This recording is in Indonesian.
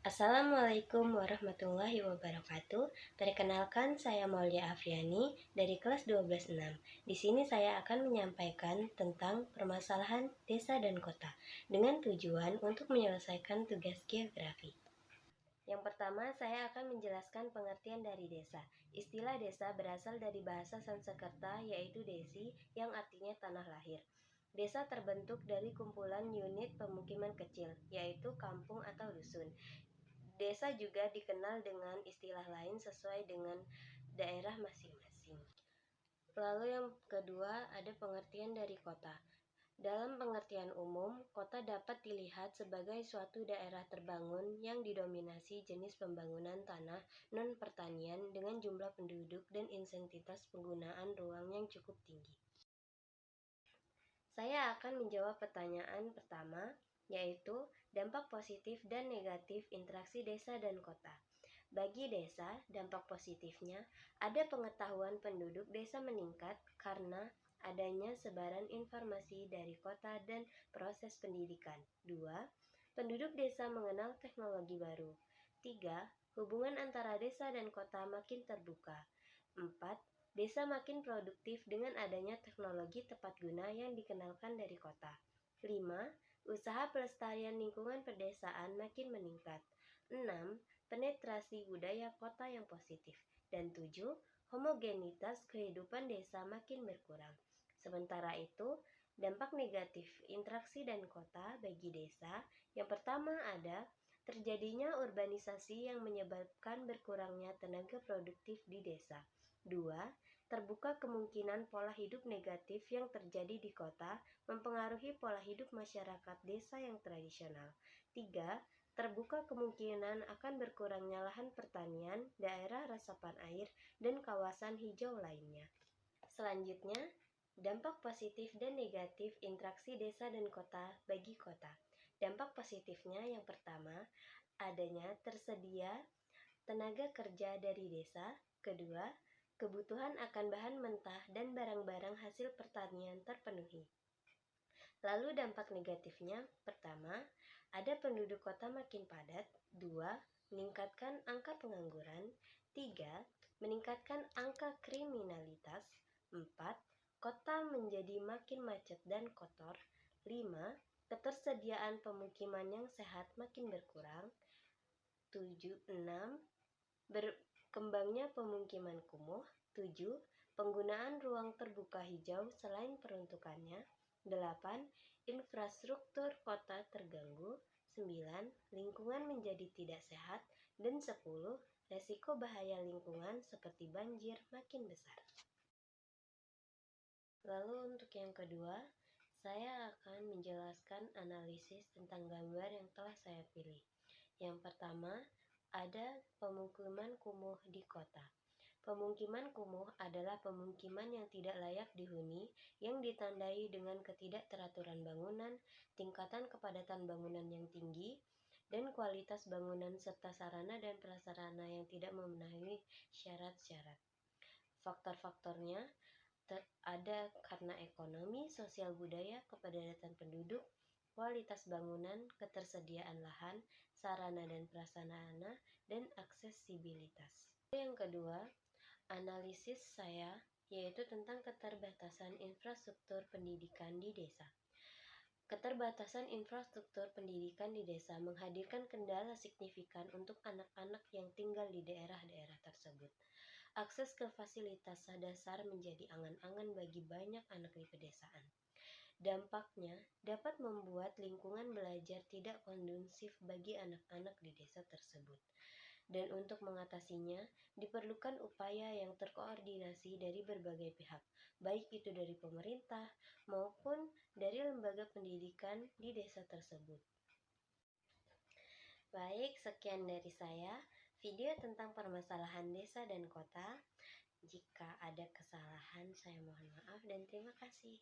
Assalamualaikum warahmatullahi wabarakatuh. Perkenalkan, saya Maulia Afriani dari kelas 12-6. Di sini saya akan menyampaikan tentang permasalahan desa dan kota dengan tujuan untuk menyelesaikan tugas geografi. Yang pertama, saya akan menjelaskan pengertian dari desa. Istilah desa berasal dari bahasa Sanskerta, yaitu desi, yang artinya tanah lahir. Desa terbentuk dari kumpulan unit pemukiman kecil, yaitu kampung atau dusun. Desa juga dikenal dengan istilah lain sesuai dengan daerah masing-masing. Lalu yang kedua, ada pengertian dari kota. Dalam pengertian umum, kota dapat dilihat sebagai suatu daerah terbangun yang didominasi jenis pembangunan tanah non-pertanian dengan jumlah penduduk dan intensitas penggunaan ruang yang cukup tinggi. Saya akan menjawab pertanyaan pertama, yaitu dampak positif dan negatif interaksi desa dan kota. Bagi desa, dampak positifnya ada pengetahuan penduduk desa meningkat karena adanya sebaran informasi dari kota dan proses pendidikan. 2. Penduduk desa mengenal teknologi baru. 3. Hubungan antara desa dan kota makin terbuka. 4. Desa makin produktif dengan adanya teknologi tepat guna yang dikenalkan dari kota. 5. Usaha pelestarian lingkungan pedesaan makin meningkat. 6. Penetrasi budaya kota yang positif. Dan 7. Homogenitas kehidupan desa makin berkurang. Sementara itu, dampak negatif interaksi dan kota bagi desa, yang pertama ada terjadinya urbanisasi yang menyebabkan berkurangnya tenaga produktif di desa. 2. Terbuka kemungkinan pola hidup negatif yang terjadi di kota mempengaruhi pola hidup masyarakat desa yang tradisional. 3. Terbuka kemungkinan akan berkurangnya lahan pertanian, daerah resapan air, dan kawasan hijau lainnya. Selanjutnya, dampak positif dan negatif interaksi desa dan kota bagi kota. Dampak positifnya yang pertama, adanya tersedia tenaga kerja dari desa. Kedua, kebutuhan akan bahan mentah dan barang-barang hasil pertanian terpenuhi. Lalu dampak negatifnya, pertama, ada penduduk kota makin padat. 2. Meningkatkan angka pengangguran. 3. Meningkatkan angka kriminalitas. 4. Kota menjadi makin macet dan kotor. 5. Ketersediaan pemukiman yang sehat makin berkurang. 6. Berkembangnya pemukiman kumuh. 7. Penggunaan ruang terbuka hijau selain peruntukannya. 8. Infrastruktur kota terganggu. 9. Lingkungan menjadi tidak sehat. Dan 10. Resiko bahaya lingkungan seperti banjir makin besar. Lalu untuk yang kedua, saya akan menjelaskan analisis tentang gambar yang telah saya pilih. Yang pertama, ada pemukiman kumuh di kota. Pemukiman kumuh adalah pemukiman yang tidak layak dihuni, yang ditandai dengan ketidakteraturan bangunan, tingkatan kepadatan bangunan yang tinggi, dan kualitas bangunan serta sarana dan prasarana yang tidak memenuhi syarat-syarat. Faktor-faktornya ada karena ekonomi, sosial budaya, kepadatan penduduk, kualitas bangunan, ketersediaan lahan, sarana dan prasarana, dan aksesibilitas. Yang kedua, analisis saya yaitu tentang keterbatasan infrastruktur pendidikan di desa. Keterbatasan infrastruktur pendidikan di desa menghadirkan kendala signifikan untuk anak-anak yang tinggal di daerah-daerah tersebut. Akses ke fasilitas dasar menjadi angan-angan bagi banyak anak di pedesaan. Dampaknya dapat membuat lingkungan belajar tidak kondusif bagi anak-anak di desa tersebut. Dan untuk mengatasinya, diperlukan upaya yang terkoordinasi dari berbagai pihak, baik itu dari pemerintah maupun dari lembaga pendidikan di desa tersebut. Baik, sekian dari saya, video tentang permasalahan desa dan kota. Jika ada kesalahan, saya mohon maaf dan terima kasih.